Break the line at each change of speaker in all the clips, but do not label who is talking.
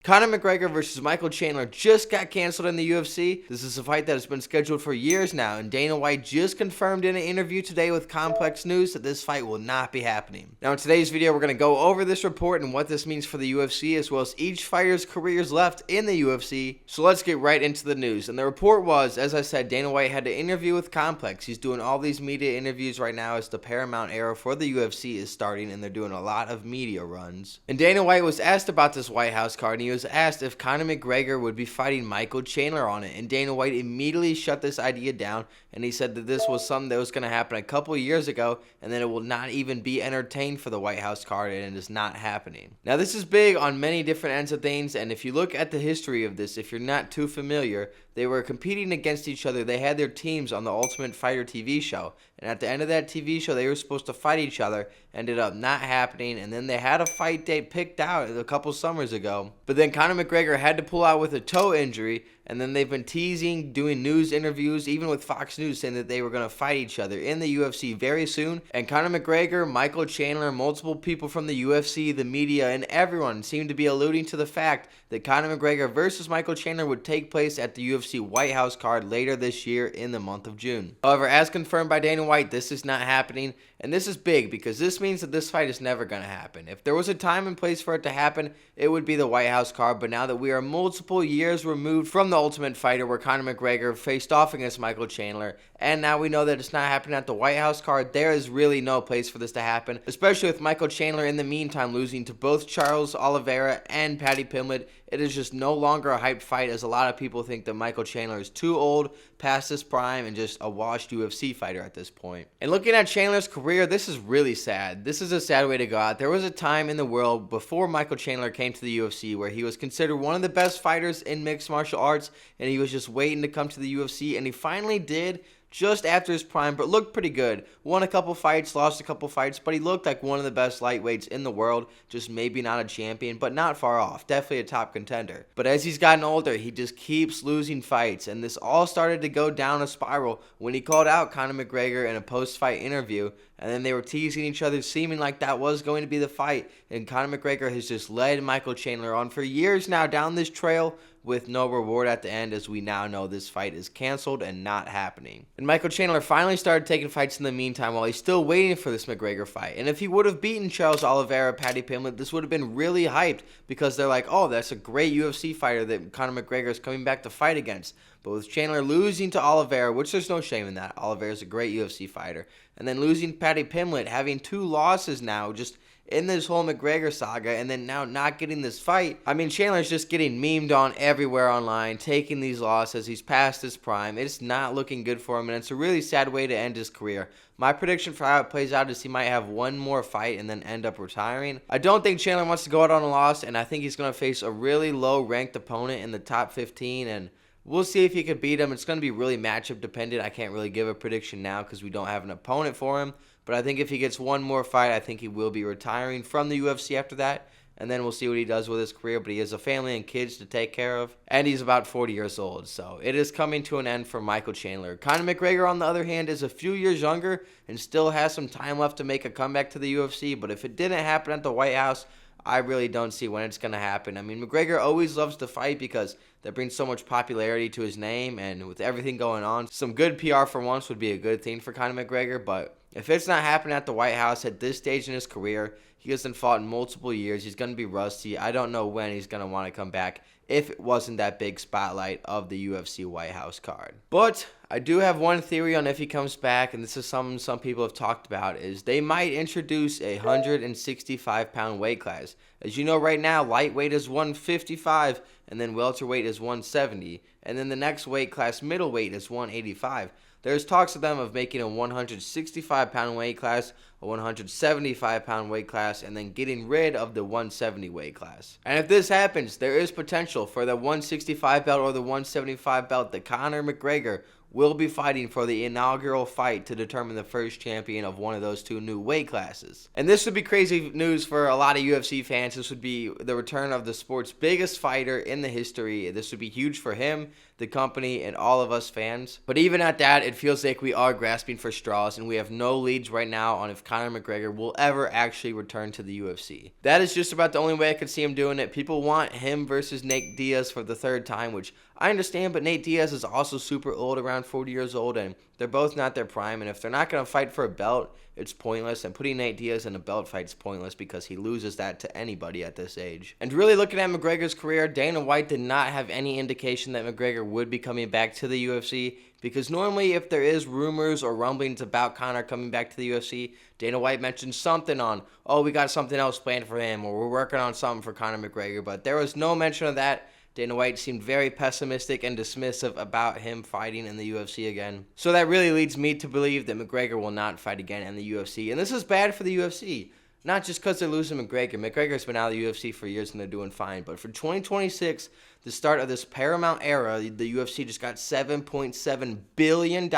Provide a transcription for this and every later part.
Conor McGregor versus Michael Chandler just got canceled in the UFC. This is a fight that has been scheduled for years now, and Dana White just confirmed in an interview today with Complex News that this fight will not be happening. Now in today's video, we're going to go over this report and what this means for the UFC, as well as each fighter's careers left in the UFC. So let's get right into the news. And the report was, as I said, Dana White had an interview with Complex. He's doing all these media interviews right now as the Paramount era for the UFC is starting, and they're doing a lot of media runs. And Dana White was asked about this White House card, and he was asked if Conor McGregor would be fighting Michael Chandler on it, and Dana White immediately shut this idea down, and he said that this was something that was going to happen a couple years ago, and that it will not even be entertained for the White House card, and it is not happening. Now this is big on many different ends of things, and if you look at the history of this, if you're not too familiar, they were competing against each other. They had their teams on the Ultimate Fighter TV show, and at the end of that TV show, they were supposed to fight each other. Ended up not happening, and then they had a fight date picked out a couple summers ago. But then Conor McGregor had to pull out with a toe injury, and then they've been teasing, doing news interviews, even with Fox News, saying that they were going to fight each other in the UFC very soon. And Conor McGregor, Michael Chandler, multiple people from the UFC, the media, and everyone seemed to be alluding to the fact that Conor McGregor versus Michael Chandler would take place at the UFC White House card later this year in the month of June. However, as confirmed by Dana White, this is not happening, and this is big because this means that this fight is never going to happen. If there was a time and place for it to happen, it would be the White House card, but now that we are multiple years removed from the Ultimate Fighter where Conor McGregor faced off against Michael Chandler, and now we know that it's not happening at the White House card, there is really no place for this to happen, especially with Michael Chandler in the meantime losing to both Charles Oliveira and Paddy Pimblett. It is just no longer a hyped fight, as a lot of people think that Michael Chandler is too old, past his prime, and just a washed UFC fighter at this point. And looking at Chandler's career, this is really sad. This is a sad way to go out. There was a time in the world before Michael Chandler came to the UFC where he was considered one of the best fighters in mixed martial arts, and he was just waiting to come to the UFC, and he finally did, just after his prime, but looked pretty good. Won a couple fights, lost a couple fights, but he looked like one of the best lightweights in the world. Just maybe not a champion, but not far off. Definitely a top contender. But as he's gotten older, he just keeps losing fights, and this all started to go down a spiral when he called out Conor McGregor in a post-fight interview, and then they were teasing each other, seeming like that was going to be the fight, and Conor McGregor has just led Michael Chandler on for years now down this trail with no reward at the end, as we now know this fight is canceled and not happening. And Michael Chandler finally started taking fights in the meantime while he's still waiting for this McGregor fight. And if he would have beaten Charles Oliveira, Paddy Pimblett, this would have been really hyped, because they're like, oh, that's a great UFC fighter that Conor McGregor is coming back to fight against. But with Chandler losing to Oliveira, which there's no shame in that, Oliveira's a great UFC fighter, and then losing Paddy Pimblett, having 2 losses now, just in this whole McGregor saga, and then now not getting this fight. I mean, Chandler's just getting memed on everywhere online, taking these losses. He's past his prime. It's not looking good for him, and it's a really sad way to end his career. My prediction for how it plays out is he might have one more fight and then end up retiring. I don't think Chandler wants to go out on a loss, and I think he's going to face a really low-ranked opponent in the top 15, and we'll see if he can beat him. It's going to be really matchup dependent. I can't really give a prediction now because we don't have an opponent for him. But I think if he gets one more fight, I think he will be retiring from the UFC after that. And then we'll see what he does with his career. But he has a family and kids to take care of. And he's about 40 years old. So it is coming to an end for Michael Chandler. Conor McGregor, on the other hand, is a few years younger and still has some time left to make a comeback to the UFC. But if it didn't happen at the White House, I really don't see when it's going to happen. I mean, McGregor always loves to fight because that brings so much popularity to his name, and with everything going on, some good PR for once would be a good thing for Conor McGregor. But if it's not happening at the White House at this stage in his career, he hasn't fought in multiple years. He's going to be rusty. I don't know when he's going to want to come back if it wasn't that big spotlight of the UFC White House card. But I do have one theory on if he comes back, and this is something some people have talked about, is they might introduce a 165-pound weight class. As you know, right now, lightweight is 155, and then welterweight is 170, and then the next weight class, middleweight, is 185. There's talks of them of making a 165-pound weight class, a 175-pound weight class, and then getting rid of the 170 weight class. And if this happens, there is potential for the 165 belt or the 175 belt that Conor McGregor will be fighting for the inaugural fight to determine the first champion of one of those two new weight classes. And this would be crazy news for a lot of UFC fans. This would be the return of the sport's biggest fighter in the history. This would be huge for him, the company, and all of us fans. But even at that, it feels like we are grasping for straws, and we have no leads right now on if Conor McGregor will ever actually return to the UFC. That is just about the only way I could see him doing it. People want him versus Nate Diaz for the third time, which I understand, but Nate Diaz is also super old, around 40 years old, and they're both not their prime. And if they're not going to fight for a belt, it's pointless. And putting Nate Diaz in a belt fight is pointless because he loses that to anybody at this age. And really looking at McGregor's career, Dana White did not have any indication that McGregor would be coming back to the UFC, because normally if there is rumors or rumblings about Conor coming back to the UFC, Dana White mentions something on, oh, we got something else planned for him, or we're working on something for Conor McGregor. But there was no mention of that. Dana White seemed very pessimistic and dismissive about him fighting in the UFC again. So that really leads me to believe that McGregor will not fight again in the UFC. And this is bad for the UFC. Not just because they're losing McGregor. McGregor's been out of the UFC for years and they're doing fine. But for 2026, the start of this Paramount era, the UFC just got $7.7 billion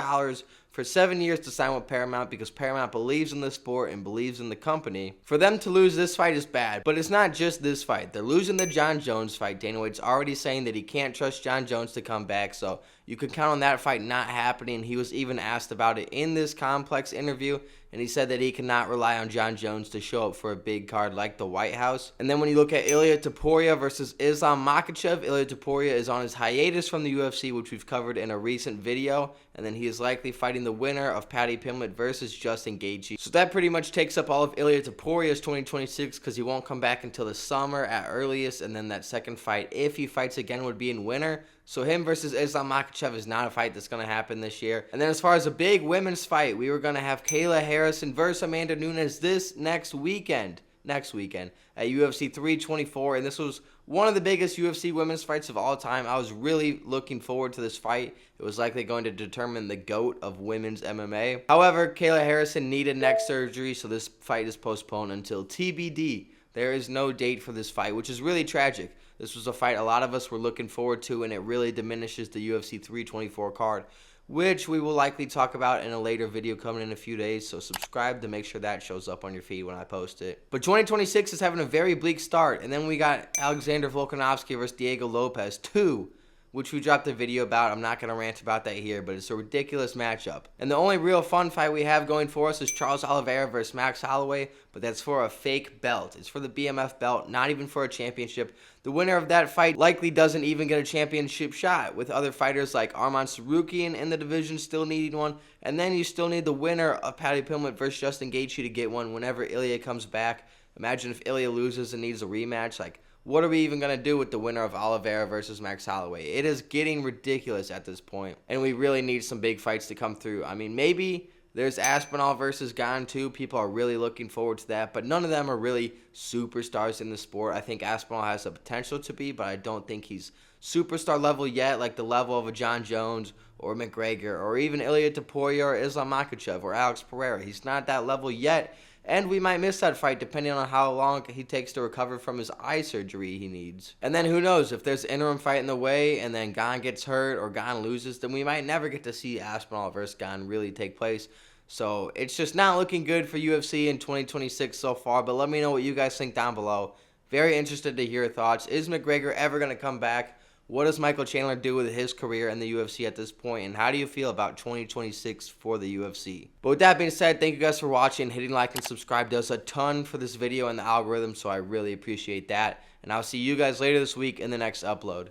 for 7 years to sign with Paramount, because Paramount believes in the sport and believes in the company. For them to lose this fight is bad, but it's not just this fight. They're losing the Jon Jones fight. Dana White's already saying that he can't trust Jon Jones to come back, so you can count on that fight not happening. He was even asked about it in this Complex interview, and he said that he cannot rely on Jon Jones to show up for a big card like the White House. And then when you look at Ilia Topuria versus Islam Makhachev, Ilia Topuria is on his hiatus from the UFC, which we've covered in a recent video, and then he is likely fighting the winner of Paddy Pimblett versus Justin Gaethje. So that pretty much takes up all of Ilia Topuria's 2026, because he won't come back until the summer at earliest, and then that second fight, if he fights again, would be in winter. So him versus Islam Makhachev is not a fight that's going to happen this year. And then as far as a big women's fight, we were going to have Kayla Harrison versus Amanda Nunes this next weekend at UFC 324, and this was one of the biggest UFC women's fights of all time. I was really looking forward to this fight. It was likely going to determine the GOAT of women's MMA. However, Kayla Harrison needed neck surgery, so this fight is postponed until TBD. There is no date for this fight, which is really tragic. This was a fight a lot of us were looking forward to, and it really diminishes the UFC 324 card, which we will likely talk about in a later video coming in a few days, so subscribe to make sure that shows up on your feed when I post it. But 2026 is having a very bleak start, and then we got Alexander Volkanovski versus Diego Lopez 2, which we dropped a video about. I'm not going to rant about that here, but it's a ridiculous matchup. And the only real fun fight we have going for us is Charles Oliveira versus Max Holloway, but that's for a fake belt. It's for the BMF belt, not even for a championship. The winner of that fight likely doesn't even get a championship shot, with other fighters like Arman Tsarukyan in the division still needing one, and then you still need the winner of Paddy Pimblett versus Justin Gaethje to get one whenever Ilya comes back. Imagine if Ilya loses and needs a rematch. What are we even going to do with the winner of Oliveira versus Max Holloway? It is getting ridiculous at this point, and we really need some big fights to come through. I mean, maybe there's Aspinall versus Gane too. People are really looking forward to that, but none of them are really superstars in the sport. I think Aspinall has the potential to be, but I don't think he's superstar level yet, like the level of a Jon Jones or McGregor or even Ilia Topuria or Islam Makhachev or Alex Pereira. He's not that level yet. And we might miss that fight depending on how long he takes to recover from his eye surgery he needs. And then who knows, if there's an interim fight in the way and then Gane gets hurt or Gane loses, then we might never get to see Aspinall versus Gane really take place. So it's just not looking good for UFC in 2026 so far. But let me know what you guys think down below. Very interested to hear your thoughts. Is McGregor ever going to come back? What does Michael CHandler do with his career in the UFC at this point? And how do you feel about 2026 for the UFC? But with that being said, thank you guys for watching. Hitting like and subscribe does a ton for this video and the algorithm, so I really appreciate that. And I'll see you guys later this week in the next upload.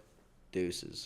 Deuces.